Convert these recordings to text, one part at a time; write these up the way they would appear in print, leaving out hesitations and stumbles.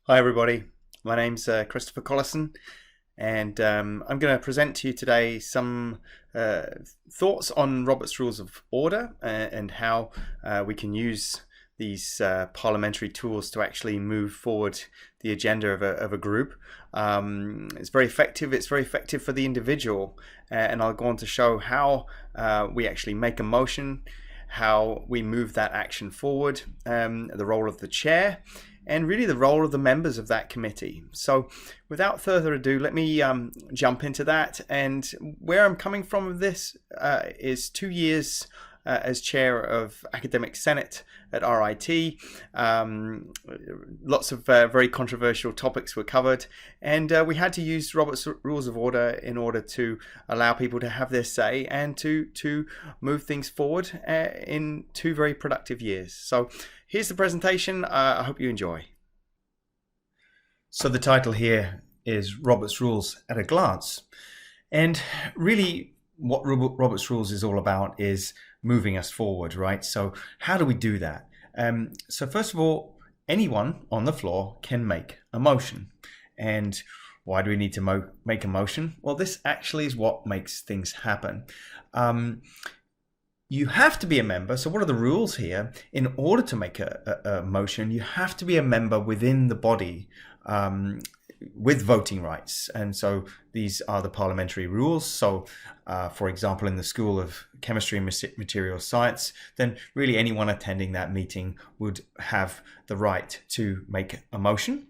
Hi everybody, my name's Christopher Collison, and I'm going to present to you today some thoughts on Robert's Rules of Order and how we can use these parliamentary tools to actually move forward the agenda of a group. It's very effective. It's very effective for the individual, and I'll go on to show how we actually make a motion, how we move that action forward, the role of the chair, and really the role of the members of that committee. So without further ado, let me jump into that. And where I'm coming from with this is 2 years as chair of Academic Senate at RIT. Lots of very controversial topics were covered, and we had to use Robert's Rules of Order in order to allow people to have their say and to move things forward in 2 very productive years. So here's the presentation. I hope you enjoy. So the title here is Robert's Rules at a Glance. And really what Robert's Rules is all about is moving us forward, right? So how do we do that? So first of all, anyone on the floor can make a motion. And why do we need to make a motion? Well, this actually is what makes things happen. You have to be a member. So what are the rules here? In order to make a motion, you have to be a member within the body with voting rights. And so these are the parliamentary rules. So for example, in the School of Chemistry and Materials Science, then really anyone attending that meeting would have the right to make a motion.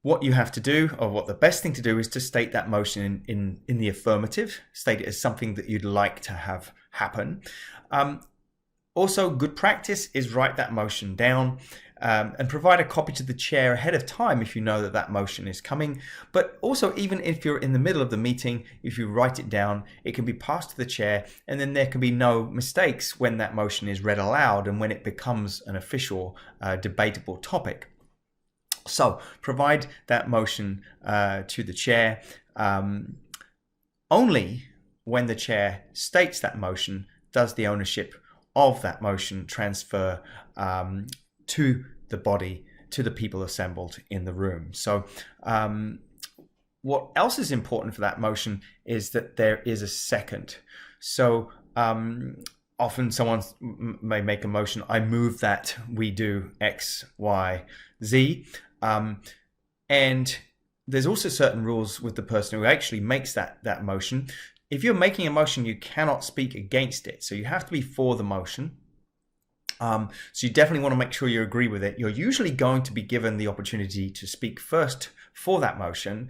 What you have to do, or what the best thing to do, is to state that motion in the affirmative, state it as something that you'd like to have happen. Also, good practice is write that motion down and provide a copy to the chair ahead of time if you know that that motion is coming. But also, even if you're in the middle of the meeting, if you write it down, it can be passed to the chair, and then there can be no mistakes when that motion is read aloud and when it becomes an official debatable topic. So provide that motion to the chair. Only when the chair states that motion does the ownership of that motion transfer to the body, to the people assembled in the room. So what else is important for that motion is that there is a second. So often someone may make a motion, I move that we do X, Y, Z. And there's also certain rules with the person who actually makes that motion. If you're making a motion, you cannot speak against it. So you have to be for the motion. So you definitely want to make sure you agree with it. You're usually going to be given the opportunity to speak first for that motion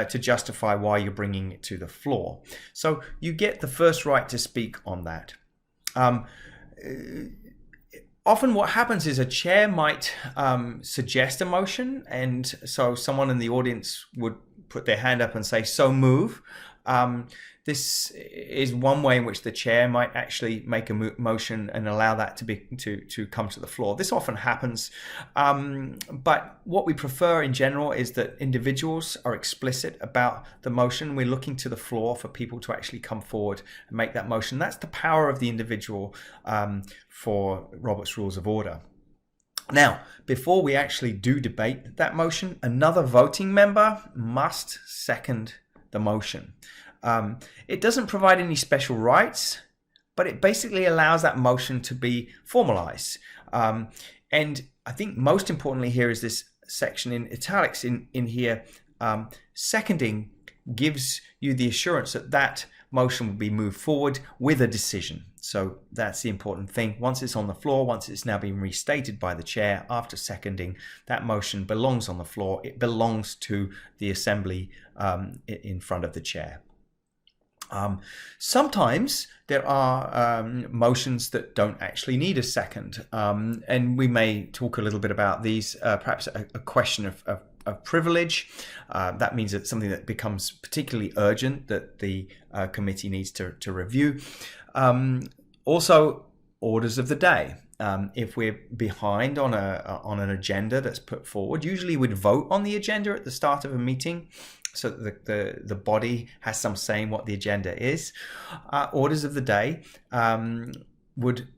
to justify why you're bringing it to the floor. So you get the first right to speak on that. Often what happens is a chair might suggest a motion, and so someone in the audience would put their hand up and say, so move. This is one way in which the chair might actually make a motion and allow that to come to the floor. This often happens, but what we prefer in general is that individuals are explicit about the motion. We're looking to the floor for people to actually come forward and make that motion. That's the power of the individual for Robert's Rules of Order. Now, before we actually do debate that motion, another voting member must second the motion. It doesn't provide any special rights, but it basically allows that motion to be formalized. And I think most importantly here is this section in italics in here. Seconding gives you the assurance that that motion will be moved forward with a decision. So that's the important thing. Once it's on the floor, once it's now been restated by the chair after seconding, that motion belongs on the floor. It belongs to the assembly in front of the chair. Sometimes there are motions that don't actually need a second, and we may talk a little bit about these, perhaps a question of privilege. That means it's something that becomes particularly urgent that the committee needs to review. Also, orders of the day. If we're behind on an agenda that's put forward, usually we'd vote on the agenda at the start of a meeting, so that the body has some say in what the agenda is. Orders of the day would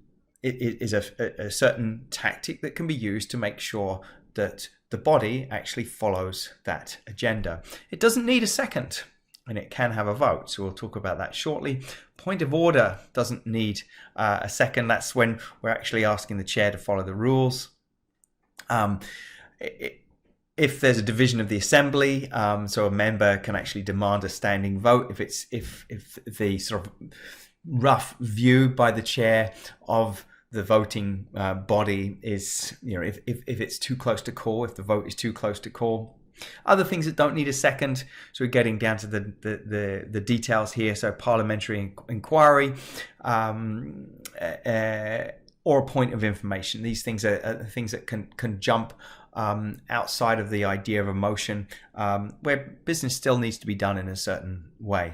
it is a certain tactic that can be used to make sure that the body actually follows that agenda. It doesn't need a second, and it can have a vote. So we'll talk about that shortly. Point of order doesn't need a second. That's when we're actually asking the chair to follow the rules. If there's a division of the assembly, so a member can actually demand a standing vote if the sort of rough view by the chair of the voting body is, if it's too close to call, if the vote is too close to call. Other things that don't need a second, so we're getting down to the details here. So parliamentary inquiry or a point of information. These things are things that can jump outside of the idea of a motion, where business still needs to be done in a certain way.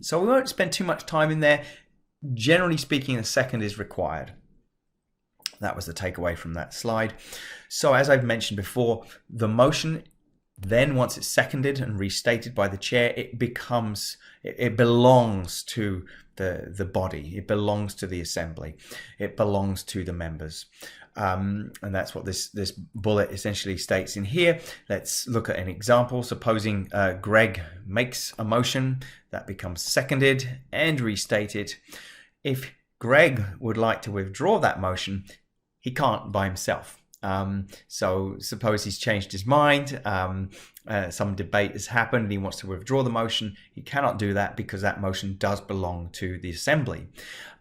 So we won't spend too much time in there. Generally speaking, a second is required. That was the takeaway from that slide. So as I've mentioned before, the motion then, once it's seconded and restated by the chair, it belongs to the body. It belongs to the assembly. It belongs to the members. And that's what this bullet essentially states in here. Let's look at an example. Supposing Greg makes a motion that becomes seconded and restated. If Greg would like to withdraw that motion, he can't by himself. So suppose he's changed his mind, some debate has happened and he wants to withdraw the motion. He cannot do that because that motion does belong to the assembly.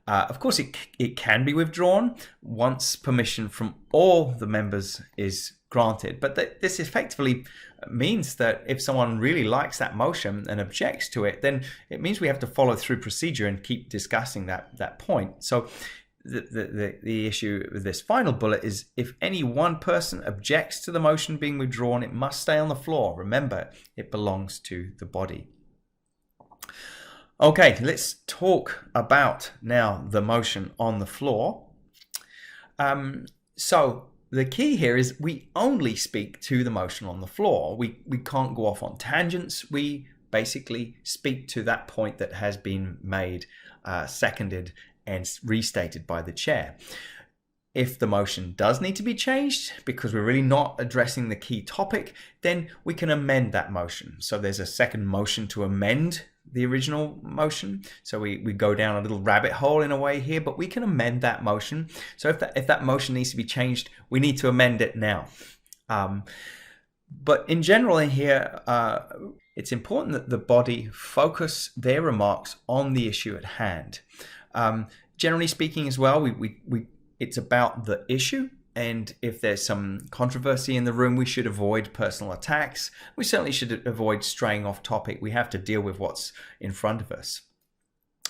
Of course, it can be withdrawn once permission from all the members is granted. But this effectively means that if someone really likes that motion and objects to it, then it means we have to follow through procedure and keep discussing that point. So the issue with this final bullet is if any one person objects to the motion being withdrawn, it must stay on the floor. Remember, it belongs to the body. Okay, let's talk about now the motion on the floor. So the key here is we only speak to the motion on the floor. We can't go off on tangents. We basically speak to that point that has been made, seconded and restated by the chair. If the motion does need to be changed because we're really not addressing the key topic, then we can amend that motion. So there's a second motion to amend the original motion. So we go down a little rabbit hole in a way here, but we can amend that motion. So if that motion needs to be changed, we need to amend it now. But in general in here, it's important that the body focus their remarks on the issue at hand. Generally speaking as well, it's about the issue, and if there's some controversy in the room, we should avoid personal attacks. We certainly should avoid straying off topic. We have to deal with what's in front of us.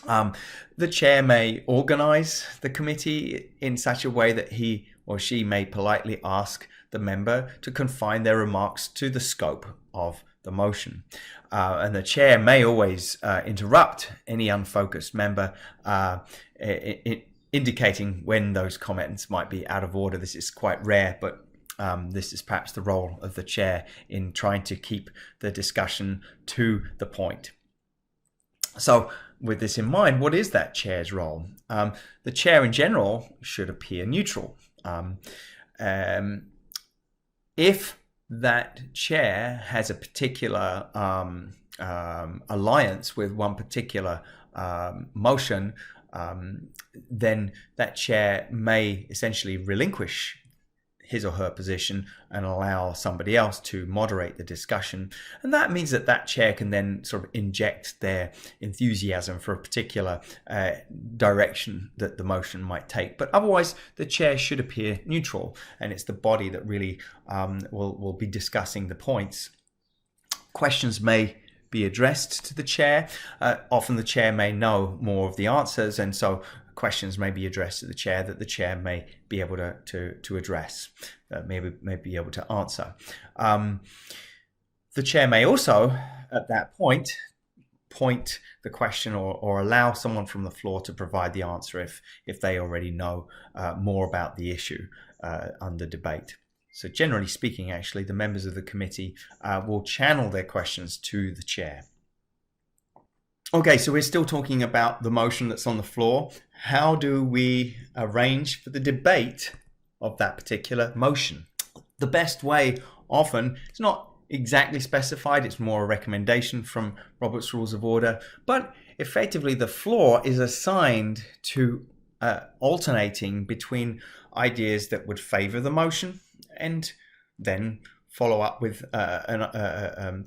The chair may organize the committee in such a way that he or she may politely ask the member to confine their remarks to the scope of the motion. And the chair may always interrupt any unfocused member, indicating when those comments might be out of order. This is quite rare, but this is perhaps the role of the chair in trying to keep the discussion to the point. So with this in mind, what is that chair's role? The chair in general should appear neutral. If that chair has a particular alliance with one particular motion, then that chair may essentially relinquish his or her position and allow somebody else to moderate the discussion. And that means that that chair can then sort of inject their enthusiasm for a particular direction that the motion might take. But otherwise, the chair should appear neutral, and it's the body that really will be discussing the points. Questions may be addressed to the chair. Often the chair may know more of the answers, and so questions may be addressed to the chair that the chair may be able to address, may be able to answer. The chair may also, at that point the question or allow someone from the floor to provide the answer if they already know more about the issue under debate. So generally speaking, actually, the members of the committee will channel their questions to the chair. Okay, so we're still talking about the motion that's on the floor. How do we arrange for the debate of that particular motion? The best way often, it's not exactly specified, it's more a recommendation from Robert's Rules of Order, but effectively the floor is assigned to alternating between ideas that would favor the motion and then follow up with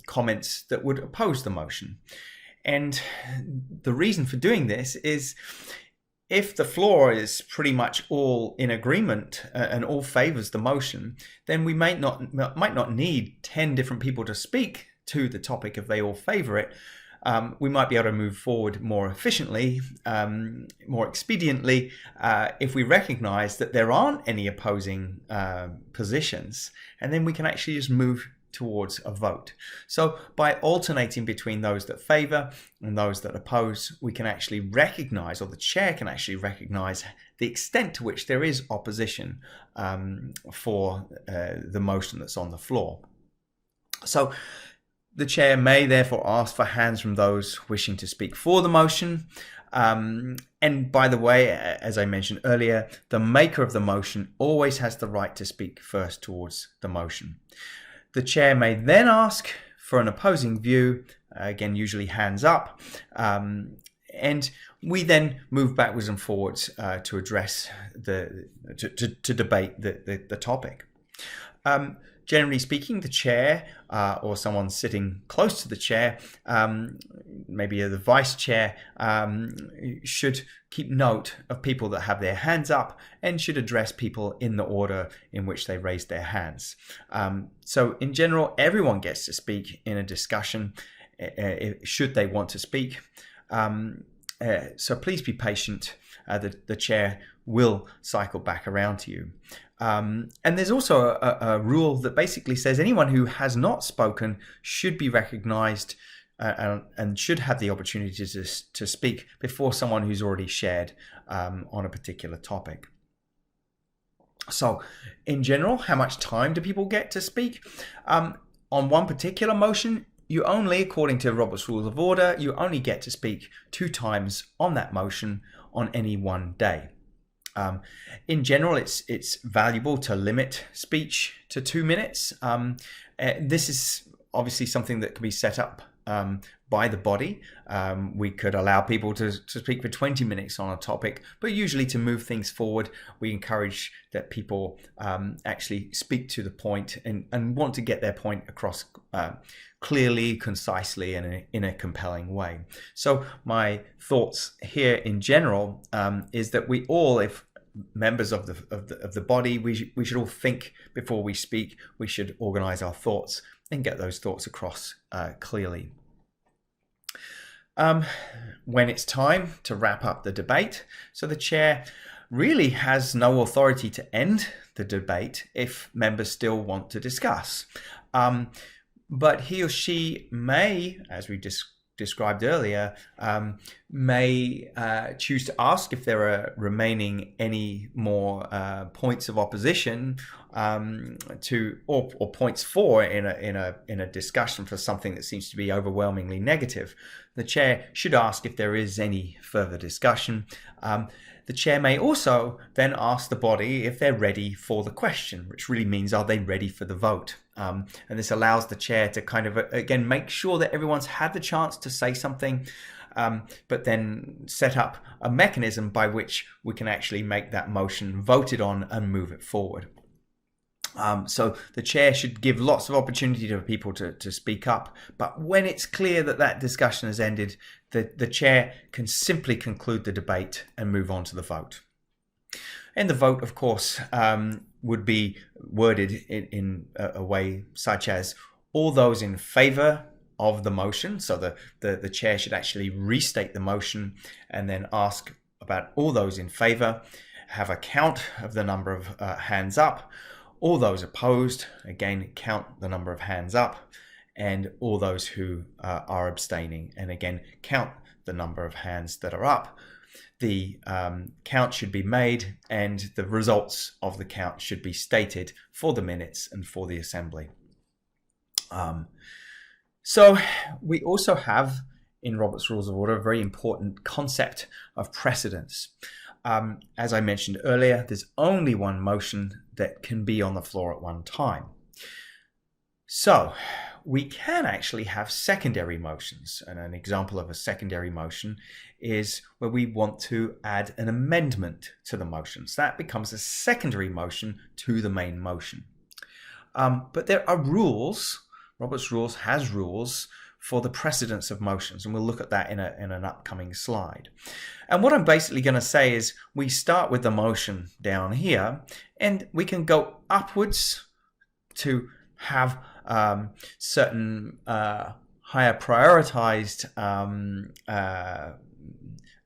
comments that would oppose the motion. And the reason for doing this is if the floor is pretty much all in agreement and all favors the motion, then we might not need 10 different people to speak to the topic if they all favor it. We might be able to move forward more efficiently, more expediently, if we recognize that there aren't any opposing positions, and then we can actually just move towards a vote. So by alternating between those that favor and those that oppose, we can actually recognize, or the chair can actually recognize, the extent to which there is opposition for the motion that's on the floor. So the chair may therefore ask for hands from those wishing to speak for the motion. And by the way, as I mentioned earlier, the maker of the motion always has the right to speak first towards the motion. The chair may then ask for an opposing view, again, usually hands up, and we then move backwards and forwards to address to debate the topic. Generally speaking, the chair or someone sitting close to the chair, maybe the vice chair, should keep note of people that have their hands up and should address people in the order in which they raise their hands. So in general, everyone gets to speak in a discussion should they want to speak. So please be patient. The chair will cycle back around to you. And there's also a rule that basically says anyone who has not spoken should be recognized and should have the opportunity to speak before someone who's already shared on a particular topic. So in general, how much time do people get to speak? On one particular motion, you only, according to Robert's Rules of Order, you only get to speak 2 times on that motion on any one day. In general, it's valuable to limit speech to 2 minutes. This is obviously something that can be set up by the body. We could allow people to speak for 20 minutes on a topic, but usually to move things forward, we encourage that people actually speak to the point and want to get their point across clearly, concisely, and in a compelling way. So my thoughts here in general is that we all, if members of the body, we should all think before we speak. We should organize our thoughts and get those thoughts across clearly. When it's time to wrap up the debate, so the chair really has no authority to end the debate if members still want to discuss. But he or she may, as we described earlier, may choose to ask if there are remaining any more points of opposition or points for in a discussion for something that seems to be overwhelmingly negative. The chair should ask if there is any further discussion. The chair may also then ask the body if they're ready for the question, which really means, are they ready for the vote? And this allows the chair to kind of, again, make sure that everyone's had the chance to say something, but then set up a mechanism by which we can actually make that motion voted on and move it forward. So the chair should give lots of opportunity to people to speak up, but when it's clear that that discussion has ended, the chair can simply conclude the debate and move on to the vote. And the vote, of course, would be worded in a way such as all those in favor of the motion. So the chair should actually restate the motion and then ask about all those in favor, have a count of the number of hands up, all those opposed, again, count the number of hands up, and all those who are abstaining, and again, count the number of hands that are up. The count should be made and the results of the count should be stated for the minutes and for the assembly. So we also have in Robert's Rules of Order, a very important concept of precedence. As I mentioned earlier, there's only one motion that can be on the floor at one time. So we can actually have secondary motions. And an example of a secondary motion is where we want to add an amendment to the motion. So that becomes a secondary motion to the main motion. But there are rules. Robert's Rules has rules for the precedence of motions, and we'll look at that in an upcoming slide. And what I'm basically going to say is we start with the motion down here, and we can go upwards to have certain higher prioritized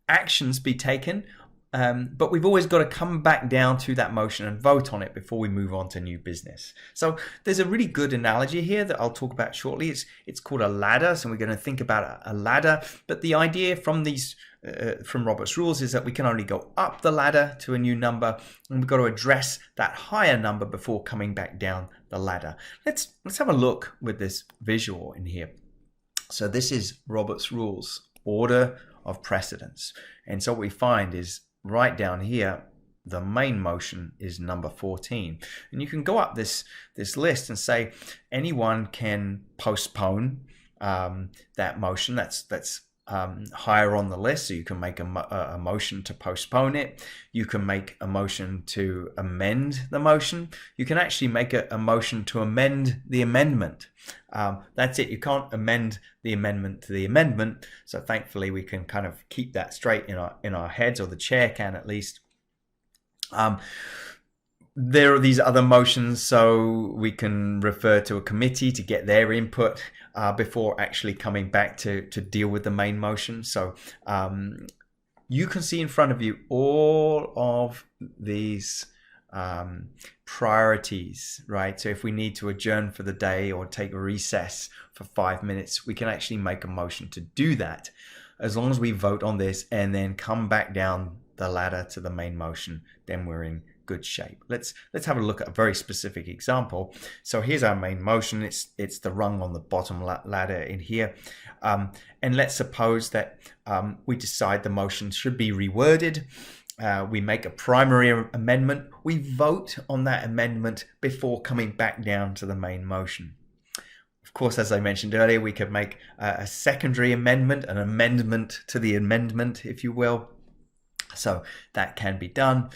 actions be taken, but we've always got to come back down to that motion and vote on it before we move on to new business. So there's a really good analogy here that I'll talk about shortly. It's called a ladder, so we're going to think about a ladder. But the idea from from Robert's Rules is that we can only go up the ladder to a new number, and we've got to address that higher number before coming back down the ladder. Let's have a look with this visual in here. So this is Robert's Rules, order of precedence. And so what we find is right down here, the main motion is number 14. And you can go up this list and say anyone can postpone that motion. That's higher on the list. So you can make a motion to postpone it. You can make a motion to amend the motion. You can actually make a motion to amend the amendment. That's it. You can't amend the amendment to the amendment. So thankfully we can kind of keep that straight in our heads, or the chair can at least. There are these other motions, so we can refer to a committee to get their input before actually coming back to deal with the main motion. So you can see in front of you all of these priorities, right? So if we need to adjourn for the day or take a recess for 5 minutes, we can actually make a motion to do that, as long as we vote on this and then come back down the ladder to the main motion. Then we're in good shape. Let's have a look at a very specific example. So here's our main motion. It's the rung on the bottom ladder in here, and let's suppose that we decide the motion should be reworded. We make a primary amendment. We vote on that amendment before coming back down to the main motion. Of course, as I mentioned earlier, we could make a secondary amendment, an amendment to the amendment, if you will. So that can be done.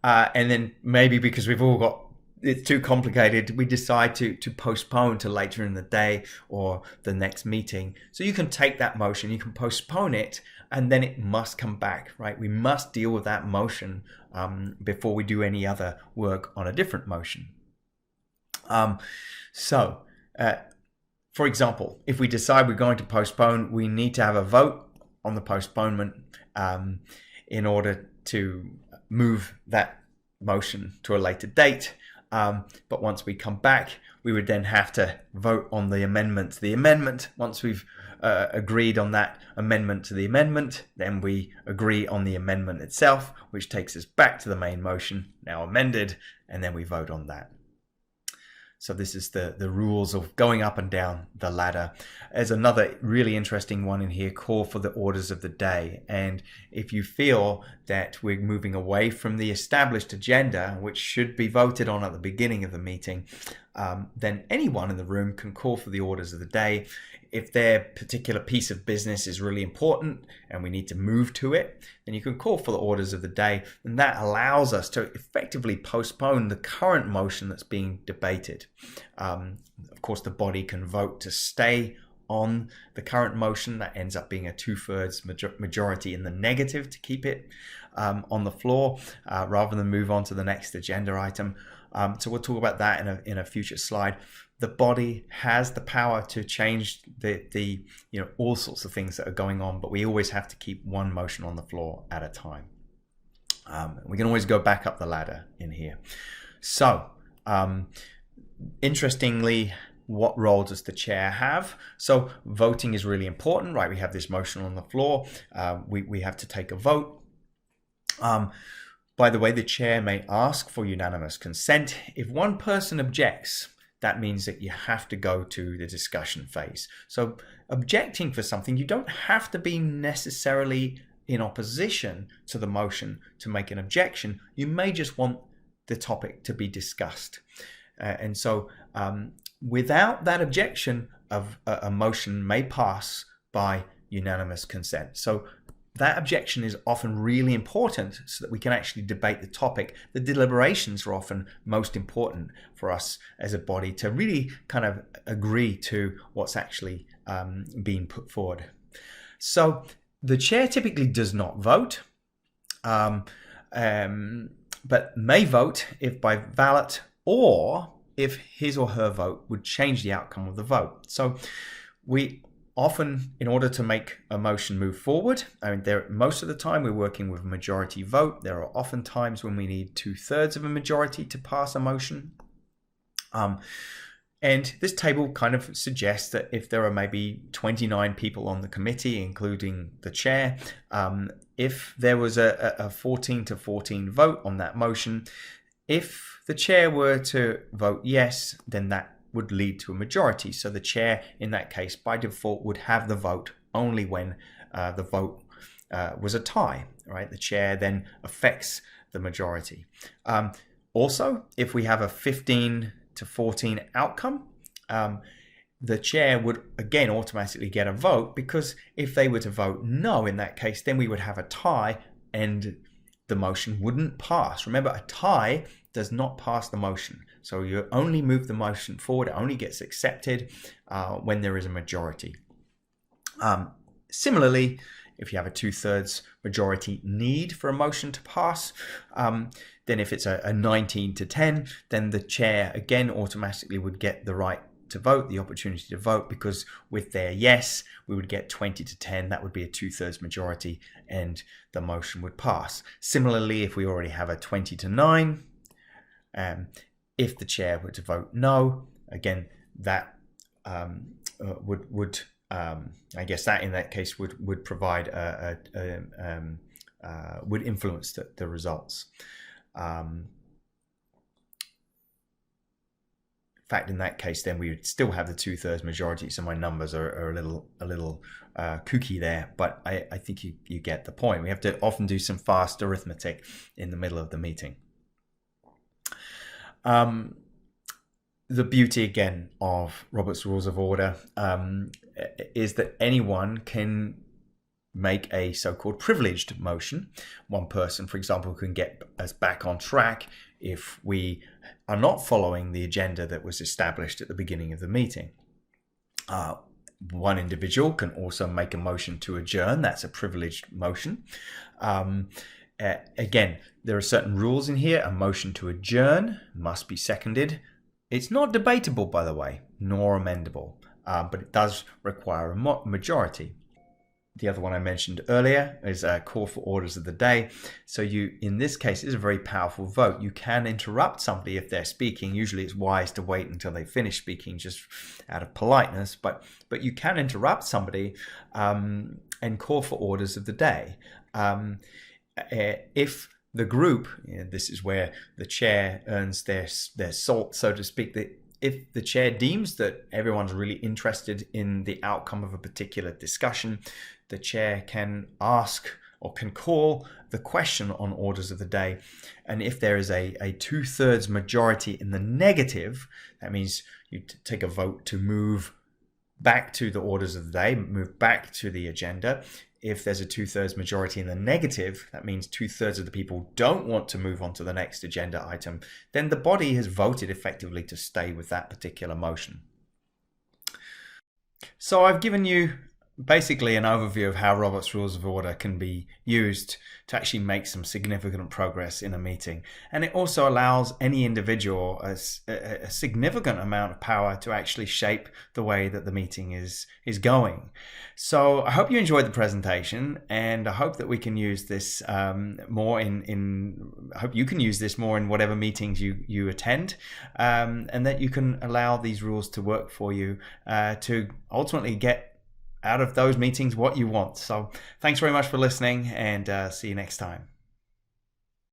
And then maybe because we've all got, it's too complicated, we decide to postpone to later in the day or the next meeting. So you can take that motion, you can postpone it, and then it must come back, right? We must deal with that motion before we do any other work on a different motion. For example, if we decide we're going to postpone, we need to have a vote on the postponement in order to move that motion to a later date. But once we come back, we would then have to vote on the amendment to the amendment. Once we've agreed on that amendment to the amendment, then we agree on the amendment itself, which takes us back to the main motion, now amended, and then we vote on that. So this is the rules of going up and down the ladder. There's another really interesting one in here, call for the orders of the day. And if you feel that we're moving away from the established agenda, which should be voted on at the beginning of the meeting, then anyone in the room can call for the orders of the day. If their particular piece of business is really important and we need to move to it, then you can call for the orders of the day, and that allows us to effectively postpone the current motion that's being debated. Of course, the body can vote to stay on the current motion. That ends up being a 2/3 majority in the negative to keep it on the floor rather than move on to the next agenda item. So we'll talk about that in a future slide. The body has the power to change the all sorts of things that are going on, but we always have to keep one motion on the floor at a time. We can always go back up the ladder in here. So interestingly, what role does the chair have? So voting is really important, right? We have this motion on the floor. We have to take a vote. By the way, the chair may ask for unanimous consent. If one person objects, that means that you have to go to the discussion phase. So objecting for something, you don't have to be necessarily in opposition to the motion to make an objection. You may just want the topic to be discussed. And so without that objection, a motion may pass by unanimous consent. So that objection is often really important so that we can actually debate the topic. The deliberations are often most important for us as a body to really kind of agree to what's actually being put forward. So the chair typically does not vote, but may vote if by ballot or if his or her vote would change the outcome of the vote. So we often, in order to make a motion move forward, most of the time we're working with a majority vote. There are often times when we need 2/3 of a majority to pass a motion. And this table kind of suggests that if there are maybe 29 people on the committee, including the chair, if there was a 14-14 vote on that motion, if the chair were to vote yes, then that would lead to a majority. So the chair, in that case, by default, would have the vote only when the vote was a tie, right? The chair then affects the majority. Also, if we have a 15-14 outcome, the chair would again automatically get a vote, because if they were to vote no in that case, then we would have a tie and the motion wouldn't pass. Remember, a tie does not pass the motion. So you only move the motion forward. It only gets accepted when there is a majority. Similarly, if you have a 2/3 majority need for a motion to pass, then if it's a 19-10, then the chair again automatically would get the right to vote, the opportunity to vote, because with their yes, we would get 20-10. That would be a 2/3 majority and the motion would pass. Similarly, if we already have a 20-9, if the chair were to vote no, again, that would I guess that in that case would provide would influence the results. In fact, in that case, then we would still have the 2/3 majority. So my numbers are a little kooky there, but I think you get the point. We have to often do some fast arithmetic in the middle of the meeting. The beauty again of Robert's Rules of Order is that anyone can make a so-called privileged motion. One person, for example, can get us back on track if we are not following the agenda that was established at the beginning of the meeting. One individual can also make a motion to adjourn. That's a privileged motion. Again, there are certain rules in here. A motion to adjourn must be seconded. It's not debatable, by the way, nor amendable, but it does require a majority. The other one I mentioned earlier is a call for orders of the day. So in this case, it's a very powerful vote. You can interrupt somebody if they're speaking. Usually it's wise to wait until they finish speaking just out of politeness, but you can interrupt somebody and call for orders of the day. If the group, this is where the chair earns their salt, so to speak, that if the chair deems that everyone's really interested in the outcome of a particular discussion, the chair can ask or can call the question on orders of the day. And if there is a 2/3 majority in the negative, that means you take a vote to move back to the orders of the day, move back to the agenda. If there's a 2/3 majority in the negative, that means 2/3 of the people don't want to move on to the next agenda item, then the body has voted effectively to stay with that particular motion. So I've given you basically an overview of how Robert's Rules of Order can be used to actually make some significant progress in a meeting. And it also allows any individual a significant amount of power to actually shape the way that the meeting is going. So I hope you enjoyed the presentation, and I hope that we can use this more I hope you can use this more in whatever meetings you attend, and that you can allow these rules to work for you to ultimately get out of those meetings what you want. So thanks very much for listening, and see you next time.